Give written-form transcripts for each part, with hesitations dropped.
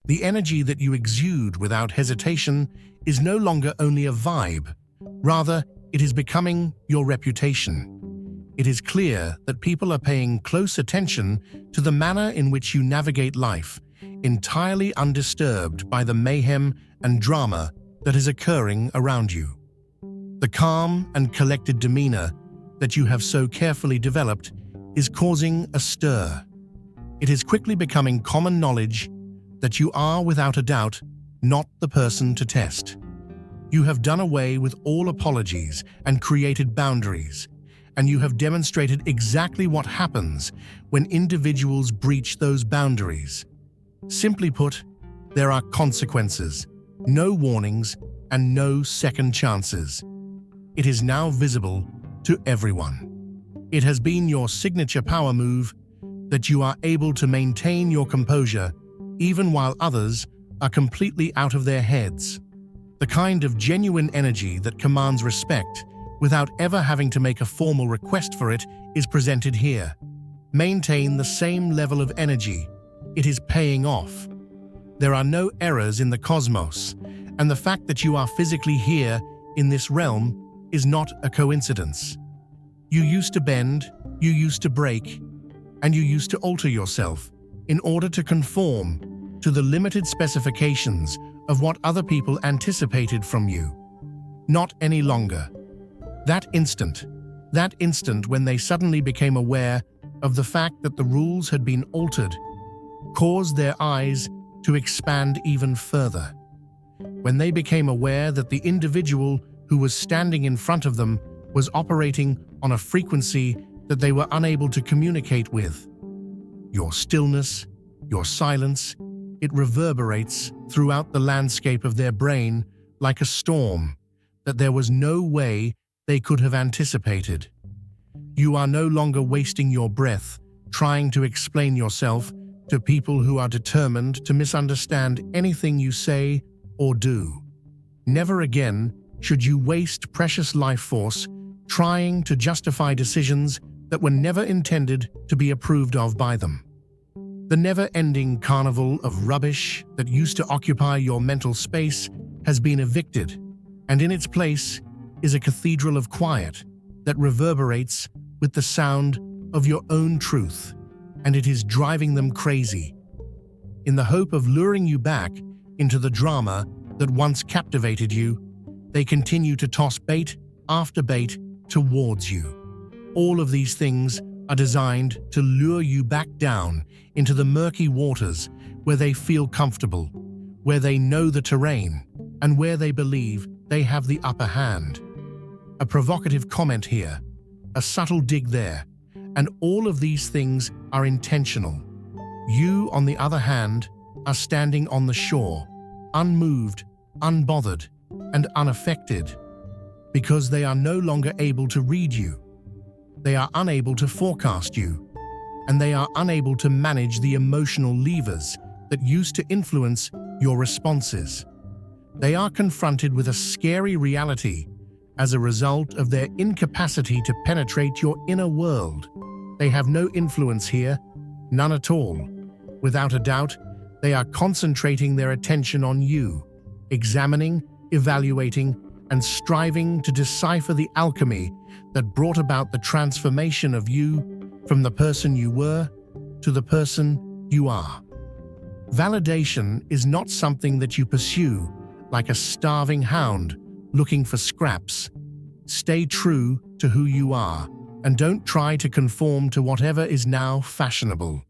The energy that you exude without hesitation is no longer only a vibe. Rather, it is becoming your reputation. It is clear that people are paying close attention to the manner in which you navigate life, entirely undisturbed by the mayhem and drama that is occurring around you. The calm and collected demeanor that you have so carefully developed is causing a stir. It is quickly becoming common knowledge that you are, without a doubt, not the person to test. You have done away with all apologies and created boundaries, and you have demonstrated exactly what happens when individuals breach those boundaries. Simply put, there are consequences, no warnings, and no second chances. It is now visible to everyone. It has been your signature power move that you are able to maintain your composure even while others are completely out of their heads. The kind of genuine energy that commands respect without ever having to make a formal request for it is presented here. Maintain the same level of energy. It is paying off. There are no errors in the cosmos, and the fact that you are physically here in this realm is not a coincidence. You used to bend, you used to break, and you used to alter yourself in order to conform to the limited specifications of what other people anticipated from you. Not any longer. That instant when they suddenly became aware of the fact that the rules had been altered, caused their eyes to expand even further. When they became aware that the individual who was standing in front of them was operating on a frequency that they were unable to communicate with. Your stillness, your silence, it reverberates throughout the landscape of their brain like a storm that there was no way they could have anticipated. You are no longer wasting your breath trying to explain yourself to people who are determined to misunderstand anything you say or do. Never again should you waste precious life force trying to justify decisions that were never intended to be approved of by them. The never-ending carnival of rubbish that used to occupy your mental space has been evicted, and in its place is a cathedral of quiet that reverberates with the sound of your own truth, and it is driving them crazy. In the hope of luring you back into the drama that once captivated you, they continue to toss bait after bait towards you. All of these things are designed to lure you back down into the murky waters where they feel comfortable, where they know the terrain, and where they believe they have the upper hand. A provocative comment here, a subtle dig there, and all of these things are intentional. You, on the other hand, are standing on the shore, unmoved, unbothered, and unaffected, because they are no longer able to read you. They are unable to forecast you, and they are unable to manage the emotional levers that used to influence your responses. They are confronted with a scary reality as a result of their incapacity to penetrate your inner world. They have no influence here, none at all. Without a doubt, they are concentrating their attention on you, examining, evaluating, and striving to decipher the alchemy that brought about the transformation of you from the person you were to the person you are. Validation is not something that you pursue like a starving hound looking for scraps. Stay true to who you are, and don't try to conform to whatever is now fashionable.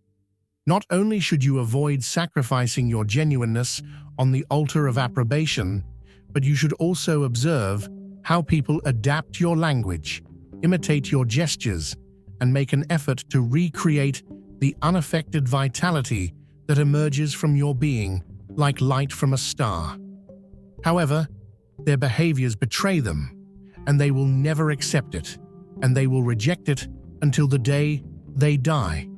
Not only should you avoid sacrificing your genuineness on the altar of approbation, but you should also observe how people adapt your language, imitate your gestures, and make an effort to recreate the unaffected vitality that emerges from your being like light from a star. However, their behaviors betray them, and they will never accept it, and they will reject it until the day they die.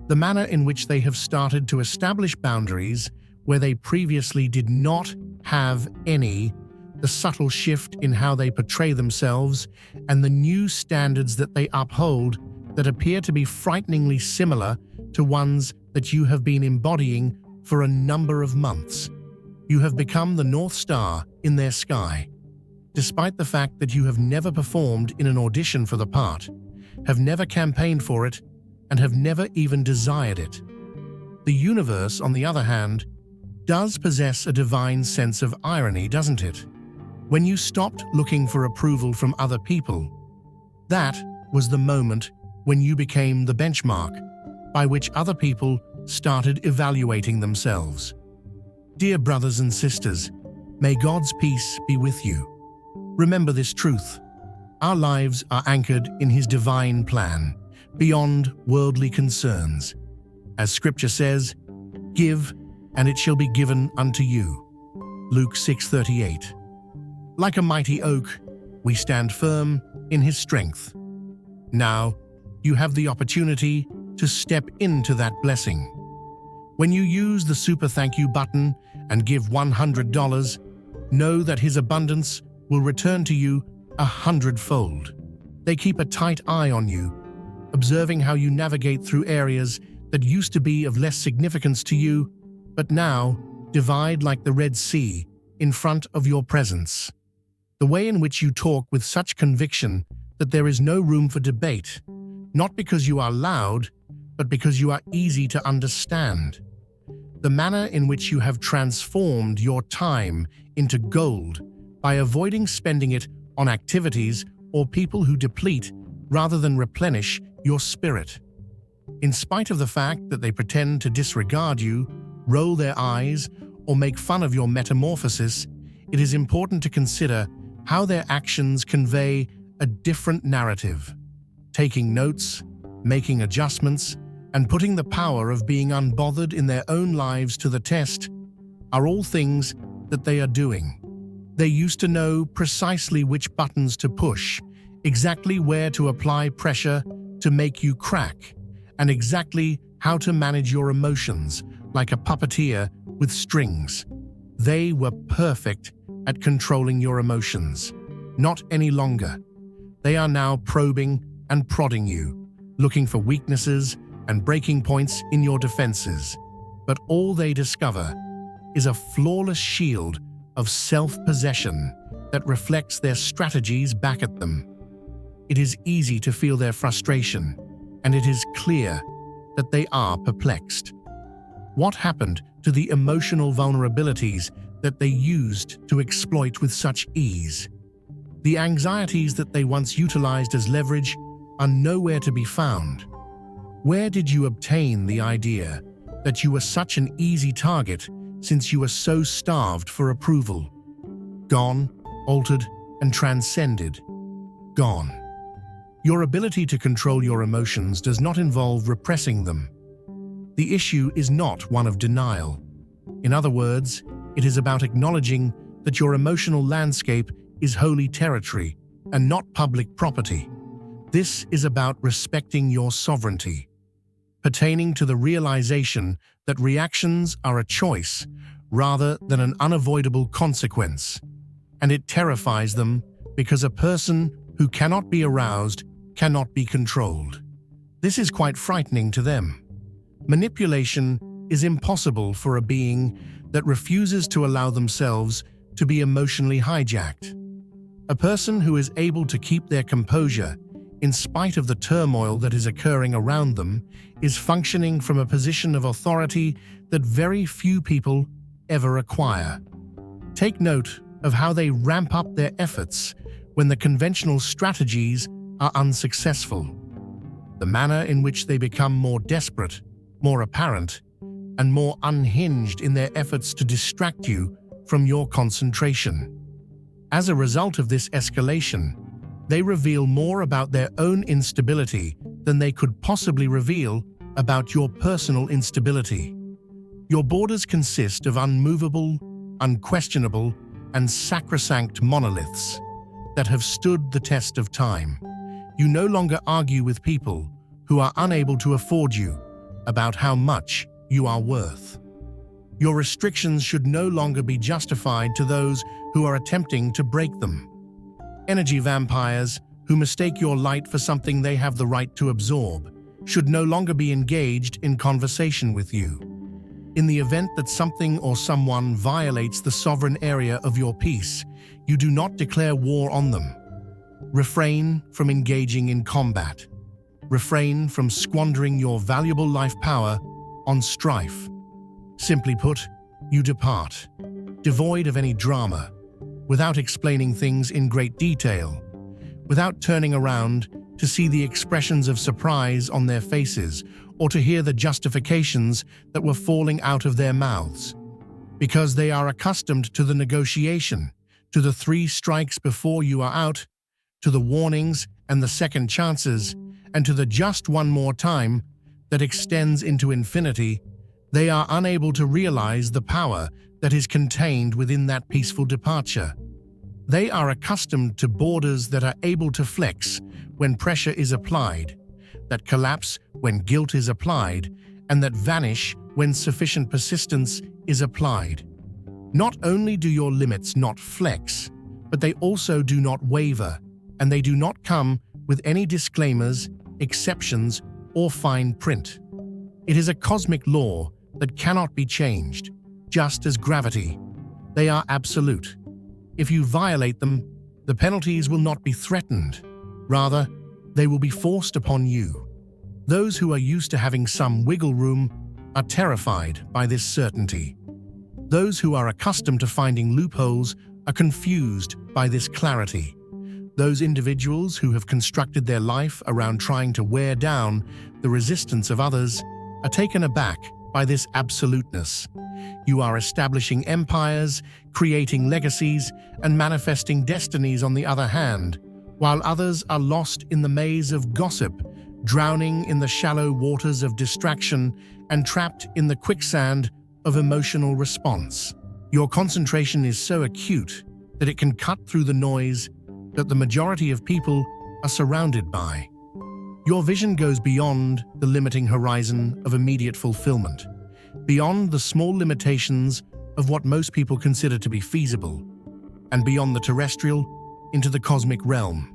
The manner in which they have started to establish boundaries where they previously did not have any, the subtle shift in how they portray themselves, and the new standards that they uphold that appear to be frighteningly similar to ones that you have been embodying for a number of months. You have become the North Star in their sky. Despite the fact that you have never performed in an audition for the part, have never campaigned for it, and have never even desired it. The universe, on the other hand, does possess a divine sense of irony, doesn't it? When you stopped looking for approval from other people, that was the moment when you became the benchmark by which other people started evaluating themselves. Dear brothers and sisters, may God's peace be with you. Remember this truth. Our lives are anchored in His divine plan, beyond worldly concerns. As Scripture says, "Give, and it shall be given unto you." Luke 6:38. Like a mighty oak, we stand firm in His strength. Now, you have the opportunity to step into that blessing. When you use the super thank you button and give $100, know that His abundance will return to you 100-fold. They keep a tight eye on you, observing how you navigate through areas that used to be of less significance to you, but now divide like the Red Sea in front of your presence. The way in which you talk with such conviction that there is no room for debate, not because you are loud, but because you are easy to understand. The manner in which you have transformed your time into gold by avoiding spending it on activities or people who deplete rather than replenish your spirit. In spite of the fact that they pretend to disregard you, roll their eyes, or make fun of your metamorphosis, it is important to consider how their actions convey a different narrative. Taking notes, making adjustments, and putting the power of being unbothered in their own lives to the test are all things that they are doing. They used to know precisely which buttons to push, exactly where to apply pressure to make you crack, and exactly how to manage your emotions like a puppeteer with strings. They were perfect at controlling your emotions. Not any longer. They are now probing and prodding you, looking for weaknesses and breaking points in your defenses. But all they discover is a flawless shield of self-possession that reflects their strategies back at them. It is easy to feel their frustration, and it is clear that they are perplexed. What happened to the emotional vulnerabilities that they used to exploit with such ease? The anxieties that they once utilized as leverage are nowhere to be found. Where did you obtain the idea that you were such an easy target since you were so starved for approval? Gone, altered, and transcended. Gone. Your ability to control your emotions does not involve repressing them. The issue is not one of denial. In other words, it is about acknowledging that your emotional landscape is holy territory and not public property. This is about respecting your sovereignty, pertaining to the realization that reactions are a choice rather than an unavoidable consequence, and it terrifies them because a person who cannot be aroused cannot be controlled. This is quite frightening to them. Manipulation is impossible for a being that refuses to allow themselves to be emotionally hijacked. A person who is able to keep their composure in spite of the turmoil that is occurring around them is functioning from a position of authority that very few people ever acquire. Take note of how they ramp up their efforts when the conventional strategies are unsuccessful. The manner in which they become more desperate, more apparent, and more unhinged in their efforts to distract you from your concentration. As a result of this escalation, they reveal more about their own instability than they could possibly reveal about your personal instability. Your borders consist of unmovable, unquestionable, and sacrosanct monoliths that have stood the test of time. You no longer argue with people who are unable to afford you about how much you are worth. Your restrictions should no longer be justified to those who are attempting to break them. Energy vampires who mistake your light for something they have the right to absorb should no longer be engaged in conversation with you. In the event that something or someone violates the sovereign area of your peace, you do not declare war on them. Refrain from engaging in combat. Refrain from squandering your valuable life power on strife. Simply put, you depart, devoid of any drama, without explaining things in great detail, without turning around to see the expressions of surprise on their faces or to hear the justifications that were falling out of their mouths. Because they are accustomed to the negotiation, to the 3 strikes before you are out, to the warnings and the second chances, and to the just one more time that extends into infinity, they are unable to realize the power that is contained within that peaceful departure. They are accustomed to borders that are able to flex when pressure is applied, that collapse when guilt is applied, and that vanish when sufficient persistence is applied. Not only do your limits not flex, but they also do not waver, and they do not come with any disclaimers, exceptions, or fine print. It is a cosmic law that cannot be changed, just as gravity. They are absolute. If you violate them, the penalties will not be threatened. Rather, they will be forced upon you. Those who are used to having some wiggle room are terrified by this certainty. Those who are accustomed to finding loopholes are confused by this clarity. Those individuals who have constructed their life around trying to wear down the resistance of others are taken aback by this absoluteness. You are establishing empires, creating legacies, and manifesting destinies on the other hand, while others are lost in the maze of gossip, drowning in the shallow waters of distraction, and trapped in the quicksand of emotional response. Your concentration is so acute that it can cut through the noise that the majority of people are surrounded by. Your vision goes beyond the limiting horizon of immediate fulfillment, beyond the small limitations of what most people consider to be feasible, and beyond the terrestrial into the cosmic realm.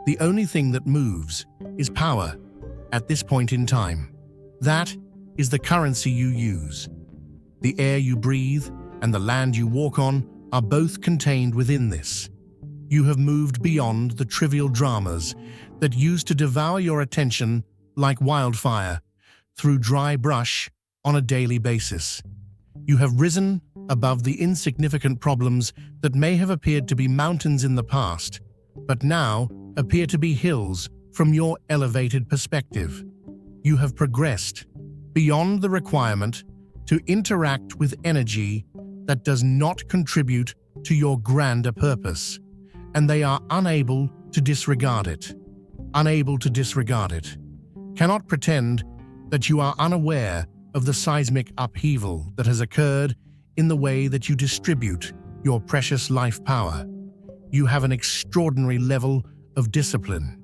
The only thing that moves is power at this point in time. That is the currency you use. The air you breathe and the land you walk on are both contained within this. You have moved beyond the trivial dramas that used to devour your attention like wildfire through dry brush on a daily basis. You have risen above the insignificant problems that may have appeared to be mountains in the past, but now appear to be hills from your elevated perspective. You have progressed beyond the requirement to interact with energy that does not contribute to your grander purpose, and they are unable to disregard it. Unable to disregard it. Cannot pretend that you are unaware of the seismic upheaval that has occurred in the way that you distribute your precious life power. You have an extraordinary level of discipline,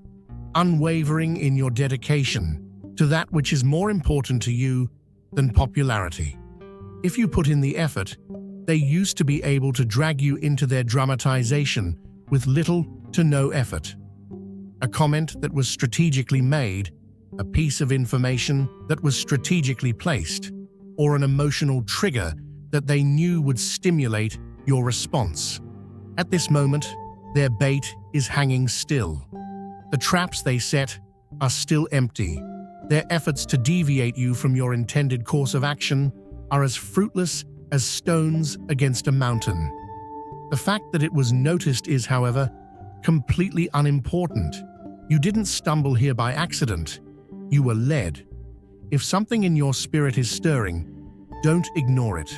unwavering in your dedication to that which is more important to you than popularity. If you put in the effort, they used to be able to drag you into their dramatization with little to no effort. A comment that was strategically made, a piece of information that was strategically placed, or an emotional trigger that they knew would stimulate your response. At this moment, their bait is hanging still. The traps they set are still empty. Their efforts to deviate you from your intended course of action are as fruitless as stones against a mountain. The fact that it was noticed is, however, completely unimportant. You didn't stumble here by accident. You were led. If something in your spirit is stirring, don't ignore it.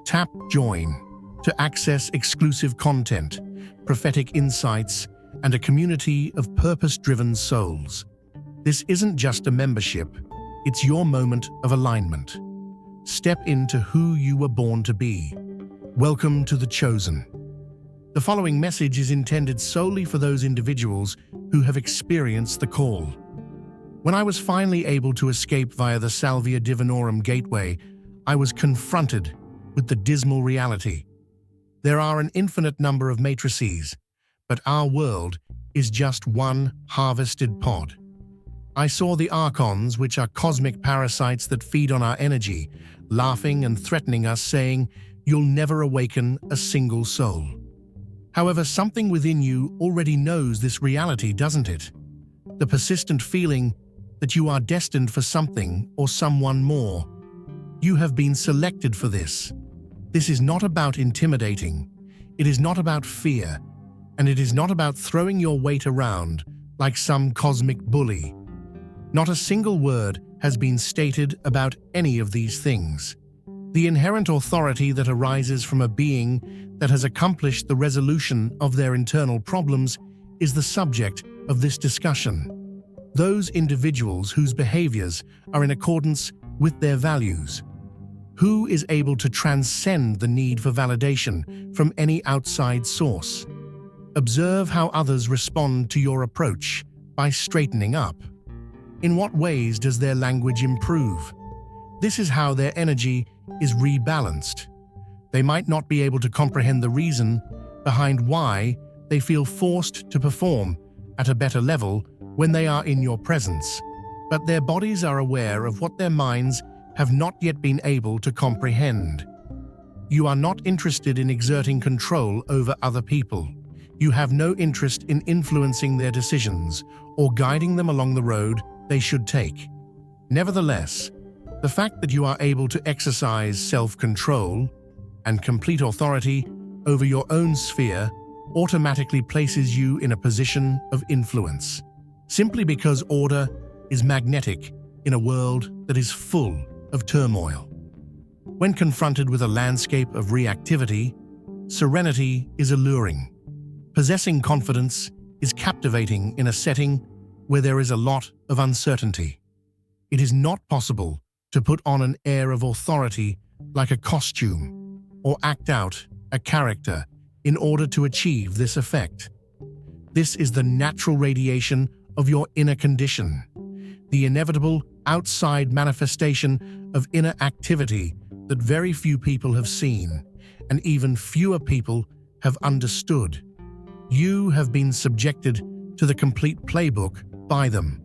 Tap Join to access exclusive content, prophetic insights, and a community of purpose-driven souls. This isn't just a membership, it's your moment of alignment. Step into who you were born to be. Welcome to the Chosen. The following message is intended solely for those individuals who have experienced the call. When I was finally able to escape via the Salvia Divinorum gateway, I was confronted with the dismal reality. There are an infinite number of matrices, but our world is just one harvested pod. I saw the archons, which are cosmic parasites that feed on our energy, laughing and threatening us, saying, "You'll never awaken a single soul." However, something within you already knows this reality, doesn't it? The persistent feeling that you are destined for something or someone more. You have been selected for this. This is not about intimidating. It is not about fear. And it is not about throwing your weight around like some cosmic bully. Not a single word has been stated about any of these things. The inherent authority that arises from a being that has accomplished the resolution of their internal problems is the subject of this discussion. Those individuals whose behaviors are in accordance with their values. Who is able to transcend the need for validation from any outside source? Observe how others respond to your approach by straightening up. In what ways does their language improve? This is how their energy is rebalanced. They might not be able to comprehend the reason behind why they feel forced to perform at a better level when they are in your presence, but their bodies are aware of what their minds have not yet been able to comprehend. You are not interested in exerting control over other people. You have no interest in influencing their decisions or guiding them along the road they should take. Nevertheless, the fact that you are able to exercise self-control and complete authority over your own sphere automatically places you in a position of influence, simply because order is magnetic in a world that is full of turmoil. When confronted with a landscape of reactivity, serenity is alluring. Possessing confidence is captivating in a setting where there is a lot of uncertainty. It is not possible to put on an air of authority like a costume or act out a character in order to achieve this effect. This is the natural radiation of your inner condition, the inevitable outside manifestation of inner activity that very few people have seen, and even fewer people have understood. You have been subjected to the complete playbook by them.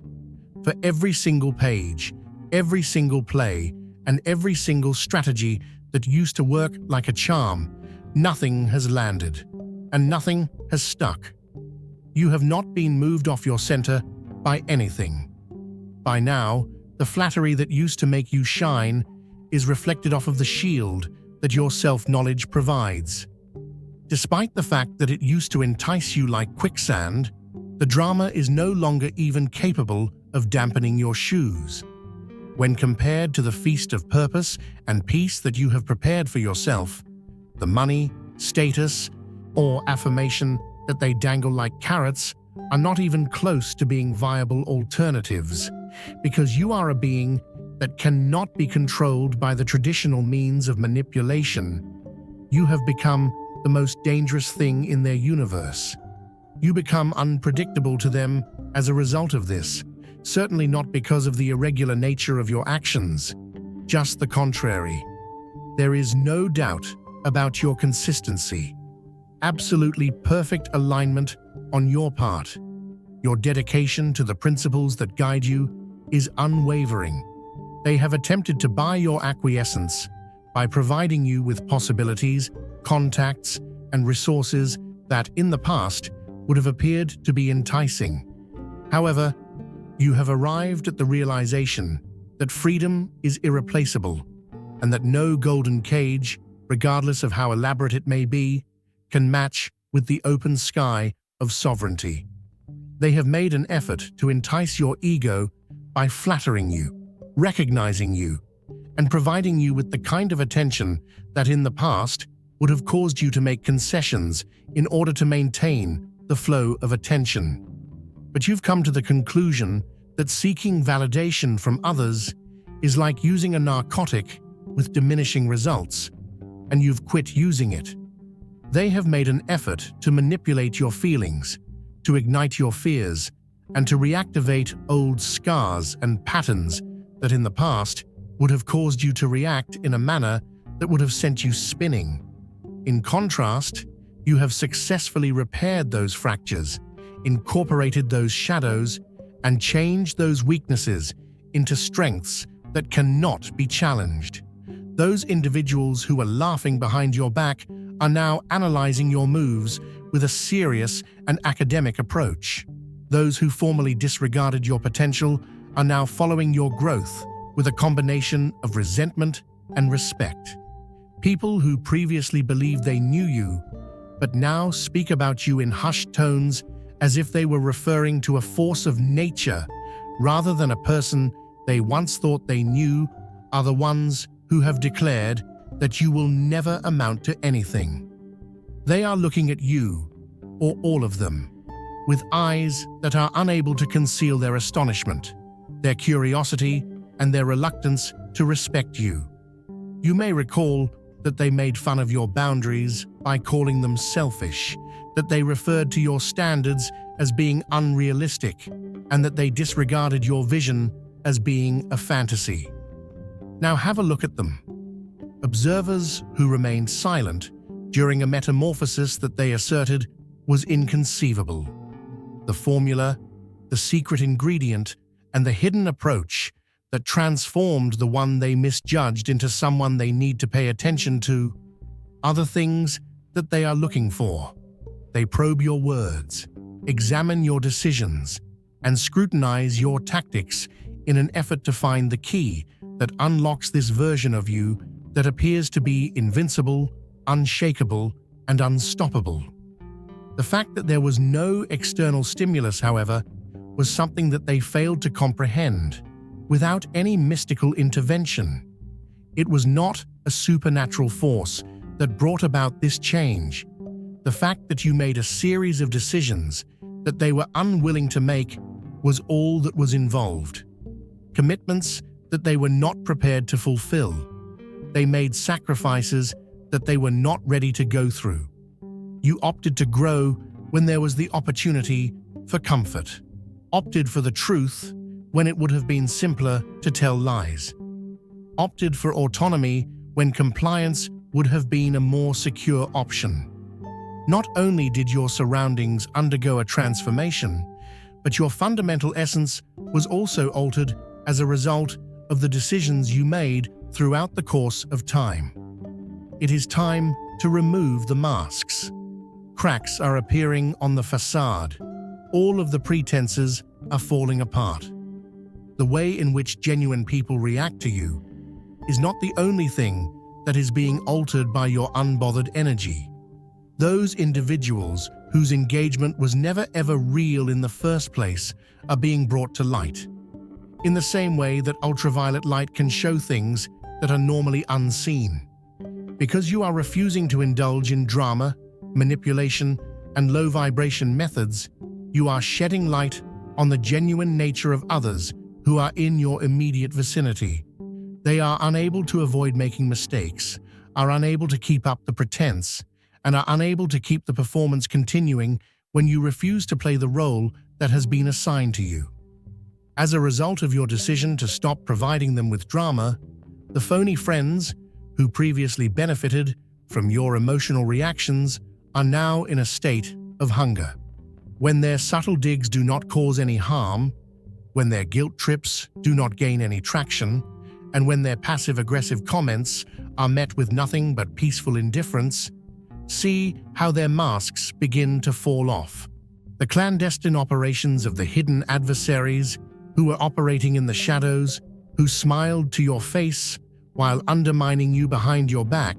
For every single page, every single play, and every single strategy that used to work like a charm, nothing has landed, and nothing has stuck. You have not been moved off your center by anything. By now, the flattery that used to make you shine is reflected off of the shield that your self-knowledge provides. Despite the fact that it used to entice you like quicksand, the drama is no longer even capable of dampening your shoes. When compared to the feast of purpose and peace that you have prepared for yourself, the money, status, or affirmation that they dangle like carrots are not even close to being viable alternatives, because you are a being that cannot be controlled by the traditional means of manipulation. You have become the most dangerous thing in their universe. You become unpredictable to them as a result of this, certainly not because of the irregular nature of your actions, just the contrary. There is no doubt about your consistency. Absolutely perfect alignment on your part. Your dedication to the principles that guide you is unwavering. They have attempted to buy your acquiescence by providing you with possibilities, contacts, and resources that, in the past, would have appeared to be enticing. However, you have arrived at the realization that freedom is irreplaceable, and that no golden cage, regardless of how elaborate it may be, can match with the open sky of sovereignty. They have made an effort to entice your ego by flattering you, recognizing you, and providing you with the kind of attention that in the past would have caused you to make concessions in order to maintain the flow of attention. But you've come to the conclusion that seeking validation from others is like using a narcotic with diminishing results, and you've quit using it. They have made an effort to manipulate your feelings, to ignite your fears, and to reactivate old scars and patterns that in the past would have caused you to react in a manner that would have sent you spinning. In contrast, you have successfully repaired those fractures, incorporated those shadows, and change those weaknesses into strengths that cannot be challenged. Those individuals who were laughing behind your back are now analyzing your moves with a serious and academic approach. Those who formerly disregarded your potential are now following your growth with a combination of resentment and respect. People who previously believed they knew you, but now speak about you in hushed tones as if they were referring to a force of nature rather than a person they once thought they knew, are the ones who have declared that you will never amount to anything. They are looking at you, or all of them, with eyes that are unable to conceal their astonishment, their curiosity, and their reluctance to respect you. You may recall that they made fun of your boundaries by calling them selfish, that they referred to your standards as being unrealistic, and that they disregarded your vision as being a fantasy. Now have a look at them. Observers who remained silent during a metamorphosis that they asserted was inconceivable. The formula, the secret ingredient, and the hidden approach that transformed the one they misjudged into someone they need to pay attention to are the things that they are looking for. They probe your words, examine your decisions, and scrutinize your tactics in an effort to find the key that unlocks this version of you that appears to be invincible, unshakable, and unstoppable. The fact that there was no external stimulus, however, was something that they failed to comprehend. Without any mystical intervention, it was not a supernatural force that brought about this change. The fact that you made a series of decisions that they were unwilling to make was all that was involved. Commitments that they were not prepared to fulfill. They made sacrifices that they were not ready to go through. You opted to grow when there was the opportunity for comfort. Opted for the truth when it would have been simpler to tell lies. Opted for autonomy when compliance would have been a more secure option. Not only did your surroundings undergo a transformation, but your fundamental essence was also altered as a result of the decisions you made throughout the course of time. It is time to remove the masks. Cracks are appearing on the facade. All of the pretenses are falling apart. The way in which genuine people react to you is not the only thing that is being altered by your unbothered energy. Those individuals whose engagement was never ever real in the first place are being brought to light. In the same way that ultraviolet light can show things that are normally unseen. Because you are refusing to indulge in drama, manipulation, and low-vibration methods, you are shedding light on the genuine nature of others who are in your immediate vicinity. They are unable to avoid making mistakes, are unable to keep up the pretense, and are unable to keep the performance continuing when you refuse to play the role that has been assigned to you. As a result of your decision to stop providing them with drama, the phony friends who previously benefited from your emotional reactions are now in a state of hunger. When their subtle digs do not cause any harm, when their guilt trips do not gain any traction, and when their passive-aggressive comments are met with nothing but peaceful indifference, see how their masks begin to fall off. The clandestine operations of the hidden adversaries who were operating in the shadows, who smiled to your face while undermining you behind your back,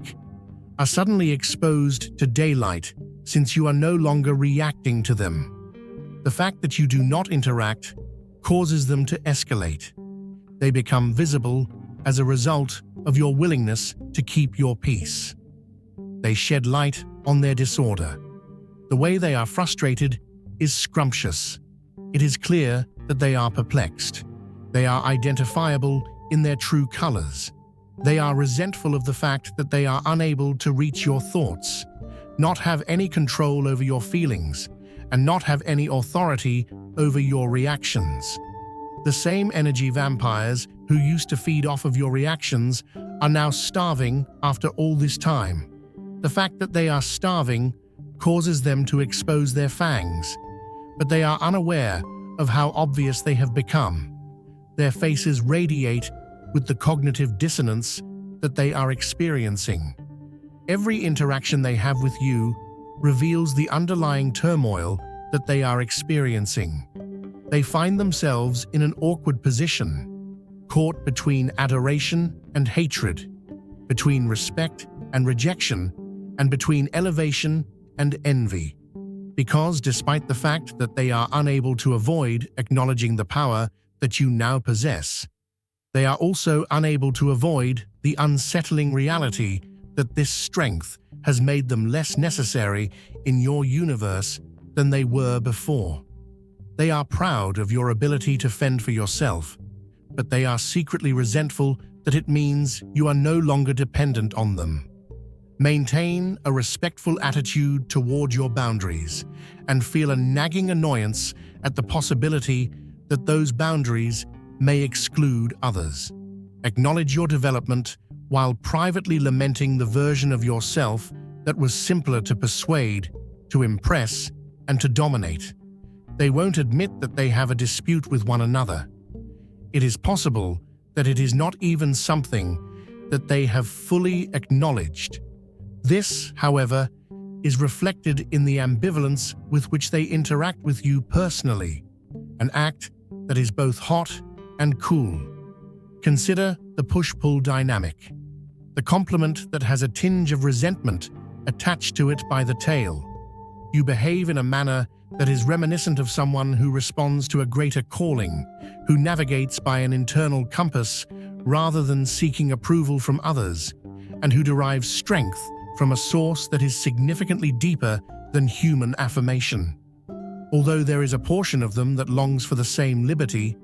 are suddenly exposed to daylight since you are no longer reacting to them. The fact that you do not interact causes them to escalate. They become visible as a result of your willingness to keep your peace. They shed light on their disorder. The way they are frustrated is scrumptious. It is clear that they are perplexed. They are identifiable in their true colors. They are resentful of the fact that they are unable to reach your thoughts, not have any control over your feelings, and not have any authority over your reactions. The same energy vampires who used to feed off of your reactions are now starving after all this time. The fact that they are starving causes them to expose their fangs, but they are unaware of how obvious they have become. Their faces radiate with the cognitive dissonance that they are experiencing. Every interaction they have with you reveals the underlying turmoil that they are experiencing. They find themselves in an awkward position, caught between adoration and hatred, between respect and rejection, and between elevation and envy. Because despite the fact that they are unable to avoid acknowledging the power that you now possess, they are also unable to avoid the unsettling reality that this strength has made them less necessary in your universe than they were before. They are proud of your ability to fend for yourself, but they are secretly resentful that it means you are no longer dependent on them. Maintain a respectful attitude toward your boundaries and feel a nagging annoyance at the possibility that those boundaries may exclude others. Acknowledge your development while privately lamenting the version of yourself that was simpler to persuade, to impress, and to dominate. They won't admit that they have a dispute with one another. It is possible that it is not even something that they have fully acknowledged. This, however, is reflected in the ambivalence with which they interact with you personally, an act that is both hot and cool. Consider the push-pull dynamic, the compliment that has a tinge of resentment attached to it by the tail. You behave in a manner that is reminiscent of someone who responds to a greater calling, who navigates by an internal compass rather than seeking approval from others, and who derives strength from a source that is significantly deeper than human affirmation. Although there is a portion of them that longs for the same liberty,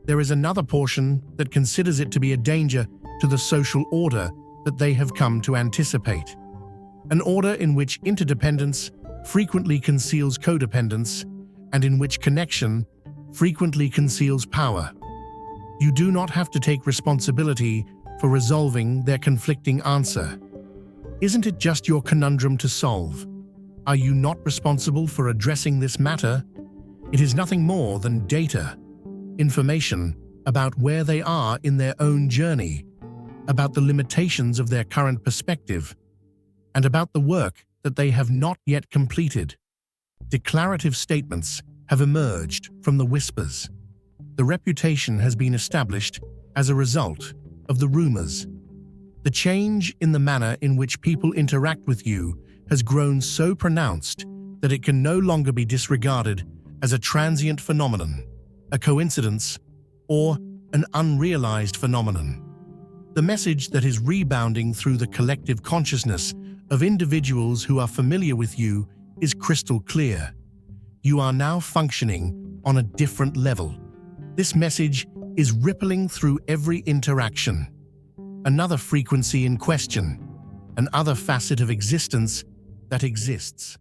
there is another portion that considers it to be a danger to the social order that they have come to anticipate. An order in which interdependence frequently conceals codependence, and in which connection frequently conceals power. You do not have to take responsibility for resolving their conflicting answer. Isn't it just your conundrum to solve? Are you not responsible for addressing this matter? It is nothing more than data, information about where they are in their own journey, about the limitations of their current perspective, and about the work that they have not yet completed. Declarative statements have emerged from the whispers. The reputation has been established as a result of the rumors. The change in the manner in which people interact with you has grown so pronounced that it can no longer be disregarded as a transient phenomenon, a coincidence, or an unrealized phenomenon. The message that is rebounding through the collective consciousness of individuals who are familiar with you is crystal clear. You are now functioning on a different level. This message is rippling through every interaction. Another frequency in question, another facet of existence that exists.